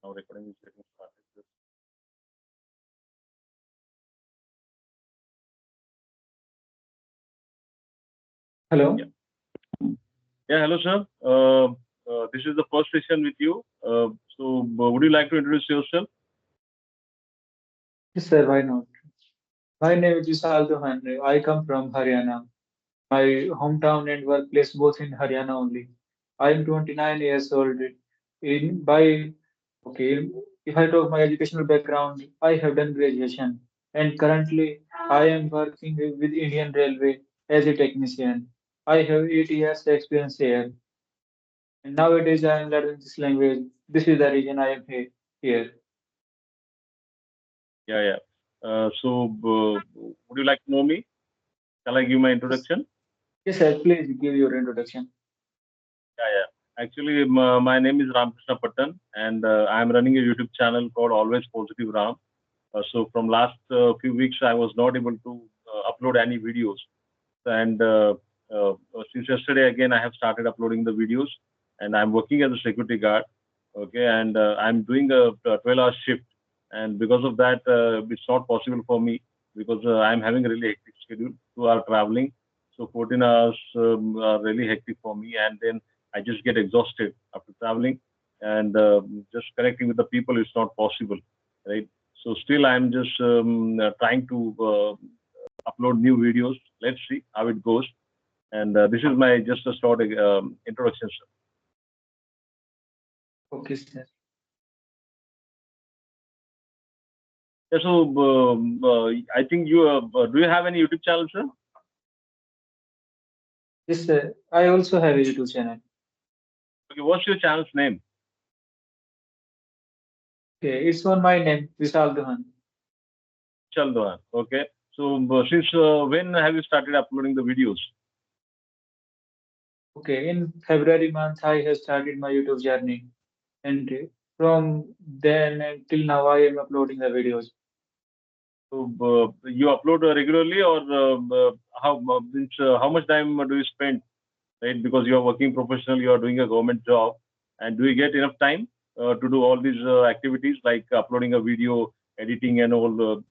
Now recording is getting started. Hello. Yeah. Yeah. Hello, sir. This is the first session with you. Would you like to introduce yourself? Yes, sir, why not? My name is Vishal Dohan. I come from Haryana. My hometown and workplace both in Haryana only. I am 29 years old. In by okay, if I talk my educational background, I have done graduation and currently I am working with Indian Railway as a technician. I have 8 years experience here. And nowadays I am learning this language. This is the reason I am here. Yeah. Yeah. Would you like to know me? Shall I give my Yes, introduction? yes, sir. Please give your introduction. Yeah. Yeah. Actually, my name is Ramkrishna Patan, and I am running a YouTube channel called Always Positive Ram. From last few weeks, I was not able to upload any videos, and since yesterday again, I have started uploading the videos, and I'm working as a security guard. Okay, and I'm doing a 12-hour shift, and because of that, it's not possible for me because I'm having a really hectic schedule. 2 hour traveling, so 14 hours are really hectic for me, and then I just get exhausted after traveling, and just connecting with the people is not possible, right? So still, I'm just trying to upload new videos. Let's see how it goes. And this is my just a short introduction, sir. Okay, sir. Yeah, I think you do you have any YouTube channel, sir? Yes, sir. I also have a YouTube channel. Okay, what's your channel's name? Okay, it's on my name, Vishal Duhan. Chaldohan. Okay. Since when have you started uploading the videos? Okay, in February month, I have started my YouTube journey, and from then until now, I am uploading the videos. You upload regularly, or how much time do you spend? Right, because you are working professional, you are doing a government job, and do you get enough time to do all these activities like uploading a video, editing, and all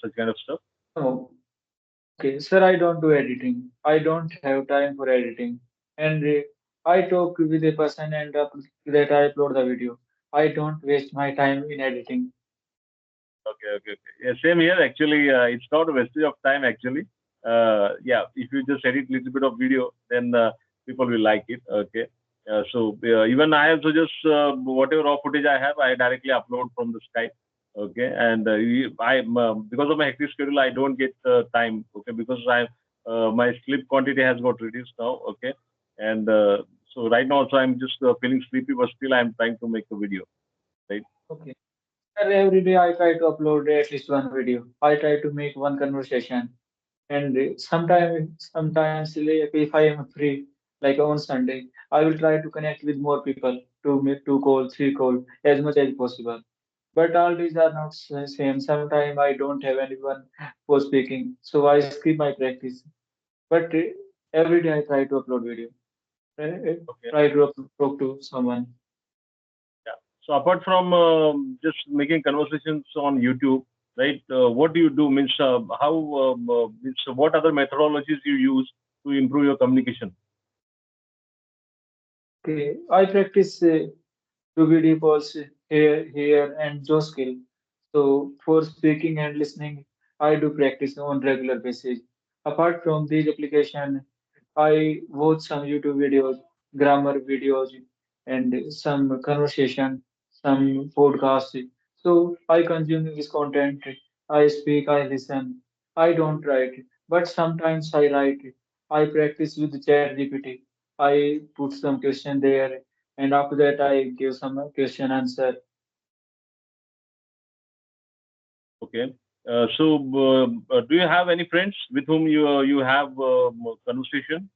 such kind of stuff? No, okay, sir, I don't do editing. I don't have time for editing, and I talk with a person and that I upload the video. I don't waste my time in editing. Okay, okay, okay. Yeah, same here. Actually, it's not a wastage of time. Actually, yeah, if you just edit little bit of video, then people will like it. Okay. Even I also just whatever raw footage I have, I directly upload from the Skype. Okay, and because of my hectic schedule, I don't get time. Okay, because my sleep quantity has got reduced now. Okay, and so right now also I'm just feeling sleepy, but still I'm trying to make a video. Right. Okay. Sir, every day I try to upload at least one video. I try to make one conversation. And sometimes like, if I am free, like on Sunday, I will try to connect with more people to make 2 call, 3 call, as much as possible. But all these are not same. Sometimes I don't have anyone for speaking, so I skip my practice. But every day I try to upload video. Okay. Try to talk to someone. Yeah. So apart from just making conversations on YouTube, right? What do you do? Means means what other methodologies you use to improve your communication? Okay, I practice to video calls here and Joe skill. So for speaking and listening, I do practice on regular basis. Apart from these application, I watch some YouTube videos, grammar videos, and some conversation, some podcasts. So I consume this content. I speak, I listen. I don't write, but sometimes I write. I practice with ChatGPT. I put some question there, and after that I give some question answer. Okay. Do you have any friends with whom you have conversation?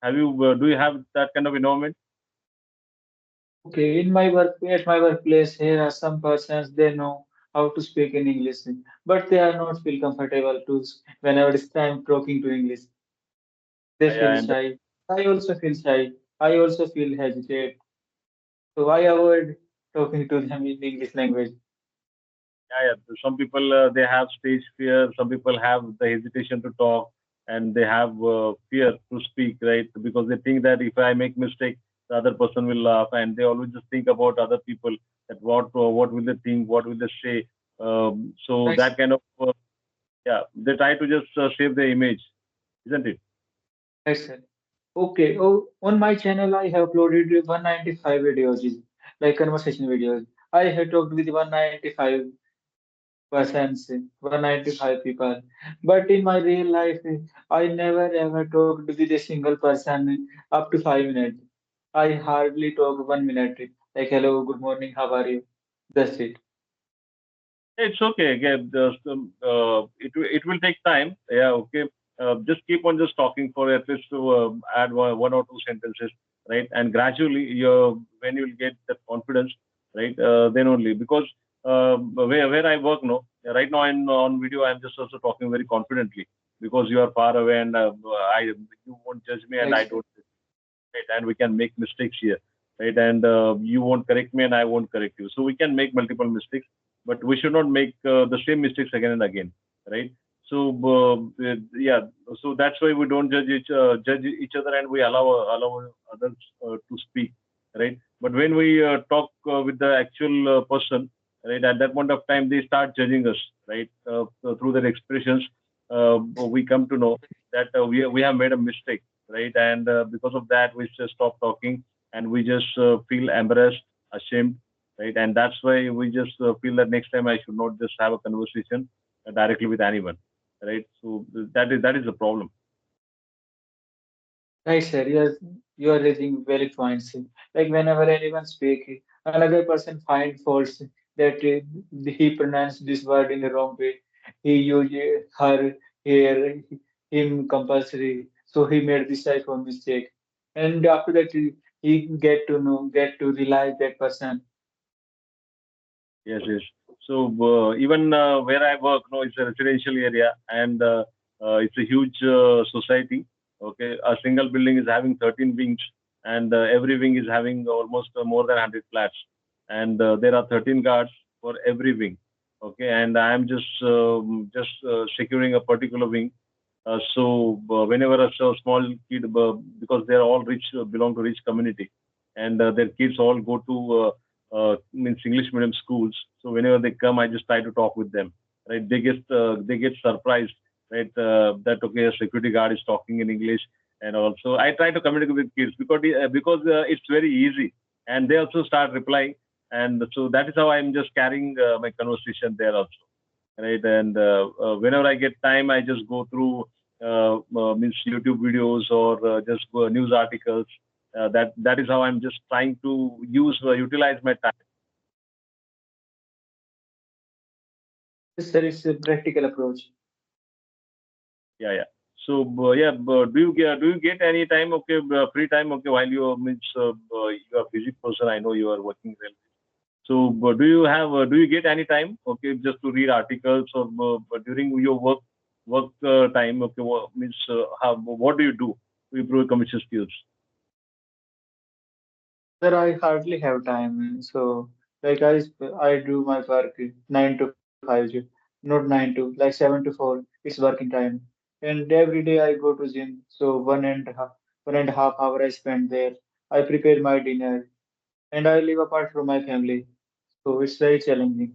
Have you do you have that kind of environment? Okay, in my work at my workplace, here are some persons they know how to speak in English, but they are not feel comfortable to whenever it's time talking to English. They feel And shy. I also feel shy. I also feel hesitate. So I avoid. talking to them in English language. Yeah, yeah. Some people they have stage fear. Some people have the hesitation to talk, and they have fear to speak, right? Because they think that if I make mistake, the other person will laugh, and they always just think about other people, that what will they think, what will they say. So Right, that kind of yeah, they try to just save their image, isn't it? right, sir. Okay. Oh, on my channel, I have uploaded 195 videos, like conversation videos. I have talked with 195 persons, 195 people. But in my real life, I never ever talked with a single person up to 5 minutes. I hardly talk 1 minute, like hello, good morning, how are you? That's it. It's okay. Again, it will take time. Yeah, okay. Just keep on just talking for at least to add one or two sentences, right? And gradually, when you will get that confidence, right? Then only because where I work, no, right now I'm on video. I'm just also talking very confidently because you are far away and I you won't judge me and Right, I sir. don't, right? And we can make mistakes here, right? And you won't correct me and I won't correct you. So we can make multiple mistakes, but we should not make the same mistakes again and again, right? So yeah, so that's why we don't judge each other, and we allow others to speak, right? But when we talk with the actual person, right, at that point of time they start judging us, right? Through their expressions, we come to know that we have made a mistake, right? And because of that, we just stop talking and we just feel embarrassed, ashamed, right? And that's why we just feel that next time I should not just have a conversation directly with anyone, right? So that is the problem. Right, sir. Yes, you are raising valid points. Like whenever anyone speak, another person find faults that he pronounced this word in the wrong way. He used her, here, him compulsory. So he made this type of mistake. And after that, he get to realize that person. Yes, yes. So even where I work, no, it's a residential area, and it's a huge society. Okay, a single building is having 13 wings, and every wing is having almost more than 100 flats, and there are 13 guards for every wing. Okay, and I am just securing a particular wing. So whenever small kid, because they are all rich, belong to rich community, and their kids all go to means English medium schools. So whenever they come, I just try to talk with them. Right? They get surprised, right? That okay, a security guard is talking in English, and also I try to communicate with kids because it's very easy, and they also start replying, and so that is how I'm just carrying my conversation there also, right? And whenever I get time, I just go through means YouTube videos or just news articles. That is how I'm just trying to utilize my time. Yes, sir, it's a practical approach. Yeah, yeah. So yeah, but do you get any time, okay, free time, okay, while you means you are a busy person. I know you are working well. So do you get any time, okay, just to read articles or during your work time, okay, what do you do to improve your communication skills? Sir, I hardly have time. So, like I do my work 9 to 5, not 9 to, like 7 to 4. It's working time, and every day I go to gym. So 1.5 hour I spend there. I prepare my dinner, and I live apart from my family. So it's very challenging.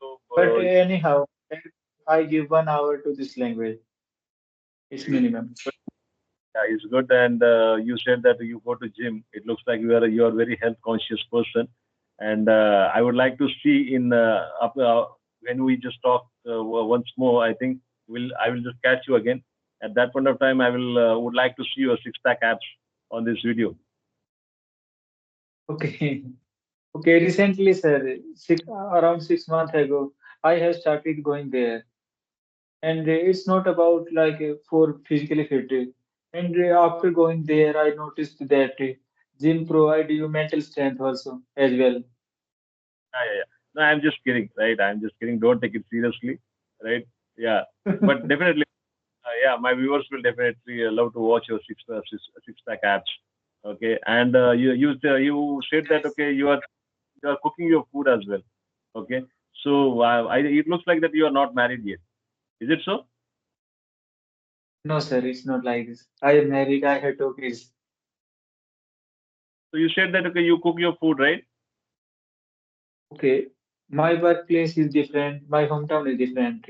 So But anyhow, I give 1 hour to this language. It's minimum. yeah, it's good. And you said that you go to gym. It looks like you are a very health conscious person. And I would like to see when we just talk once more. I think I will just catch you again. At that point of time, I would like to see your six pack abs on this video. Okay. Okay. Recently, sir, around 6 months ago, I have started going there. And it's not about like for physically fit. And after going there, I noticed that gym provide you mental strength also as well. Yeah, yeah, yeah. No, I'm just kidding, right? I'm just kidding. Don't take it seriously, right? Yeah, but definitely, yeah, my viewers will definitely love to watch your six pack abs. Okay, and you said that okay, you are cooking your food as well. Okay. So it looks like that you are not married yet. Is it so? No, sir, it's not like this. I am married. I have two kids. So you said that okay, you cook your food, right? Okay, my workplace is different. My hometown is different.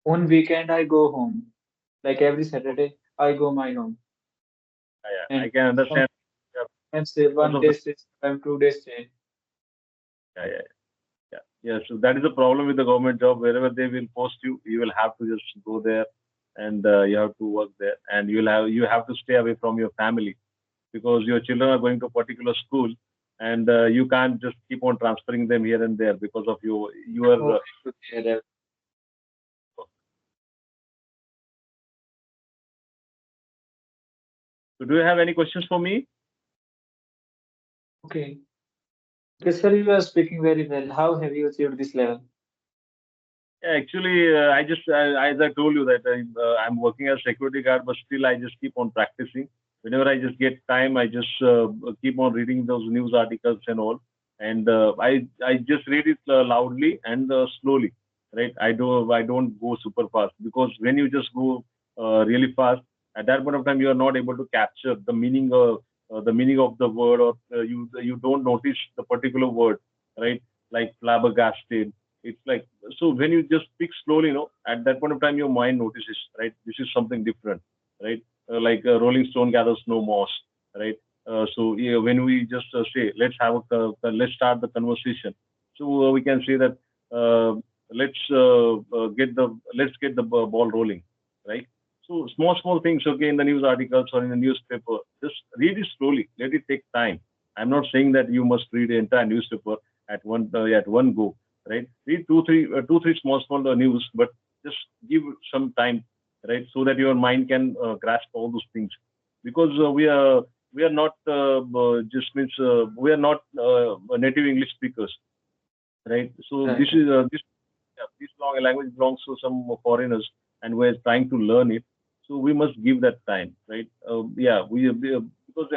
On weekend, I go home. Like every Saturday, I go my home. I And can understand. Yeah, sometimes say because one of the day stay, sometimes 2 days stay. yeah, yeah, yeah, yeah. So that is the problem with the government job. Wherever they will post you, you will have to just go there, and you have to work there, and you have to stay away from your family because your children are going to a particular school, and you can't just keep on transferring them here and there because of your. Oh, I should say that. So do you have any questions for me? Okay. Okay, sir, you are speaking very well. How have you achieved this level? Yeah, actually, as I told you that I'm working as security guard, but still I just keep on practicing. Whenever I just get time, I just keep on reading those news articles and all, and I just read it loudly and slowly, right? I don't go super fast because when you just go really fast, at that point of time you are not able to capture the meaning of the word, or you don't notice the particular word, right? Like flabbergasted. It's like, so when you just speak slowly, at that point of time your mind notices, right? This is something different, right? Like Rolling Stone gathers no moss, right? So yeah, when we just say let's start the conversation, so we can say that let's get the ball rolling, right? So small things, okay, in the news articles or in the newspaper, just read it slowly, let it take time. I'm not saying that you must read the entire newspaper at one go, right? Read two, three small news, but just give some time, right, so that your mind can grasp all those things. Because we are not just means we are not native English speakers, right? So Right, right. this long language belongs to some foreigners, and we're trying to learn it. So we must give that time, right? Yeah, because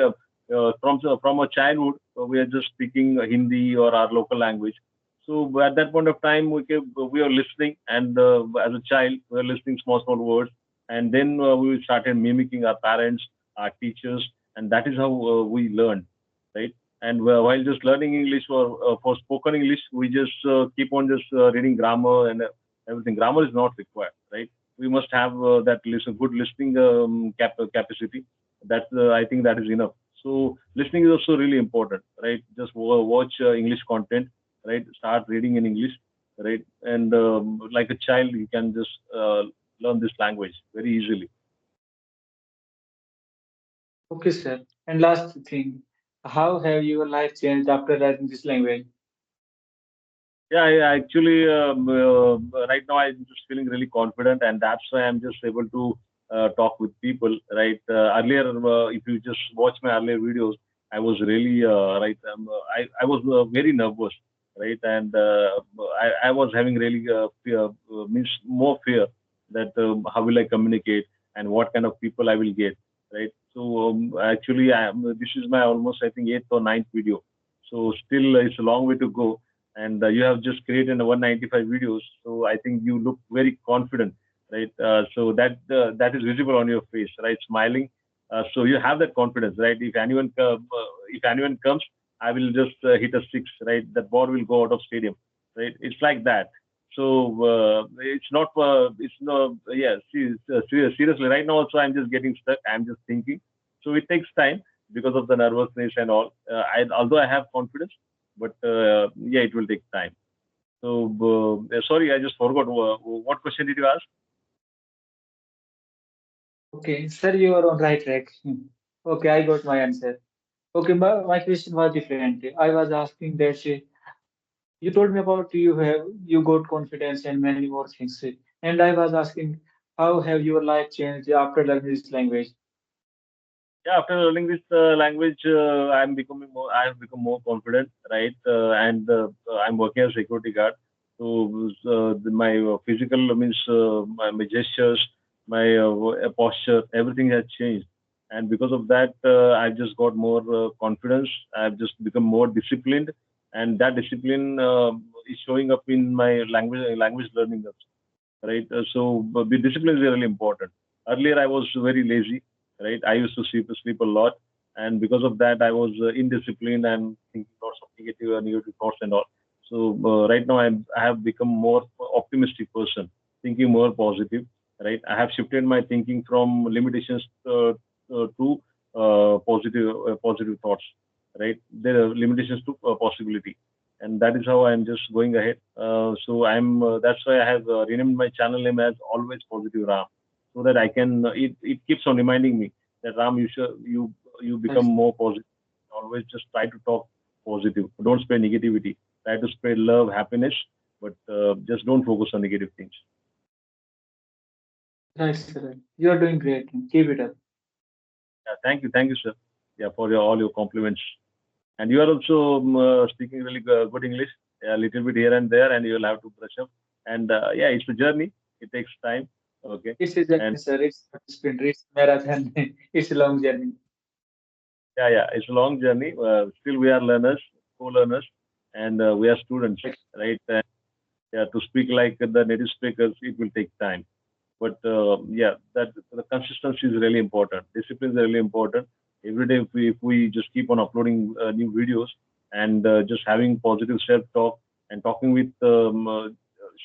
from a childhood we are just speaking Hindi or our local language. So at that point of time, we are listening, and as a child, we are listening small words, and then we started mimicking our parents, our teachers, and that is how we learn, right? And while just learning English for spoken English, we just keep on just reading grammar and everything. Grammar is not required, right? We must have that good listening capacity. I think that is enough. So listening is also really important, right? Just watch English content, right? Start reading in English, right? And like a child, you can just learn this language very easily. Okay, sir. And last thing, how have your life changed after learning this language? Yeah, actually, right now I'm just feeling really confident, and that's why I'm just able to talk with people. Right, earlier, if you just watch my earlier videos, I was really right. I was very nervous, right, and I was having really fear, means more fear that how will I communicate and what kind of people I will get, right. So actually, this is my almost I think eighth or ninth video, so still it's a long way to go, and you have just created 195 videos, so I think you look very confident, right? So that is visible on your face, right? Smiling, so you have that confidence, right? If anyone comes, I will just hit a six, right? That ball will go out of stadium, right? It's like that. So it's not yeah, seriously, right now also I'm just getting stuck, I'm just thinking. So it takes time because of the nervousness and all. Although I have confidence, but yeah, it will take time. So sorry, I just forgot what question did you ask? Okay, sir, you are on right track. Okay, I got my answer. Okay, my question was different. I was asking that you told me about you got confidence and many more things. And I was asking how have your life changed after learning this language? Yeah, after learning this language, I have become more confident, right? And I'm working as a security guard. So my physical means my gestures, my posture, everything has changed, and because of that, I've just got more confidence. I've just become more disciplined, and that discipline is showing up in my language learning, right? Be discipline is really important. Earlier, I was very lazy, right? I used to sleep a lot, and because of that, I was indisciplined and thinking lots of negative thoughts and all. Right now, I have become more optimistic person, thinking more positive, right? I have shifted my thinking from limitations to positive thoughts, right? There are limitations to possibility, and that is how I'm just going ahead. That's why I have renamed my channel name as Always Positive Ram, so that I can. It keeps on reminding me that Ram, you become Nice. more positive. Always just try to talk positive. Don't spread negativity. Try to spread love, happiness, but just don't focus on negative things. Right, sir. Right. You are doing great. Keep it up. Yeah, thank you, sir. Yeah, for all your compliments. And you are also speaking really good English, a little bit here and there, and you'll have to brush up. And yeah, it's a journey. It takes time. Okay. It's a journey, And sir. It's not a sprint. It's marathon. It's a long journey. yeah, it's a long journey. Still, we are learners, co-learners, and we are students, Right. right? Yeah, to speak like the native speakers, it will take time. But yeah, that the consistency is really important. Discipline is really important. Every day, if we just keep on uploading new videos and just having positive self-talk and talking with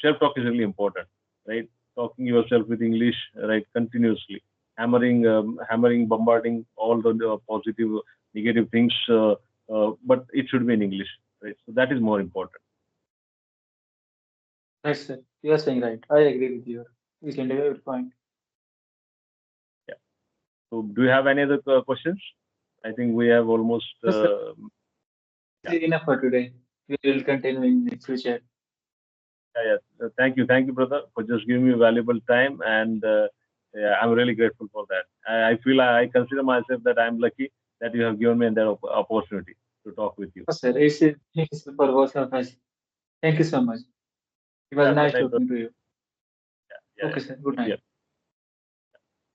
self-talk is really important, right? Talking yourself with English, right, continuously, hammering, bombarding all the positive, negative things, but it should be in English, right? So that is more important. Right, sir. You are saying right. I agree with you. We can every point. Yeah. So do you have any other questions? I think we have almost. No, sir. Yeah, Enough for today. We will continue in the future. yeah. Thank you, brother, for just giving me valuable time, and yeah, I'm really grateful for that. I feel I consider myself that I'm lucky that you have given me that opportunity to talk with you. No, sir. It's for both of us. Thank you so much. It was Yeah, good nice night, brother. talking to you. Yeah, yeah. Okay, sir. Good Yeah. night.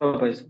Bye bye, sir.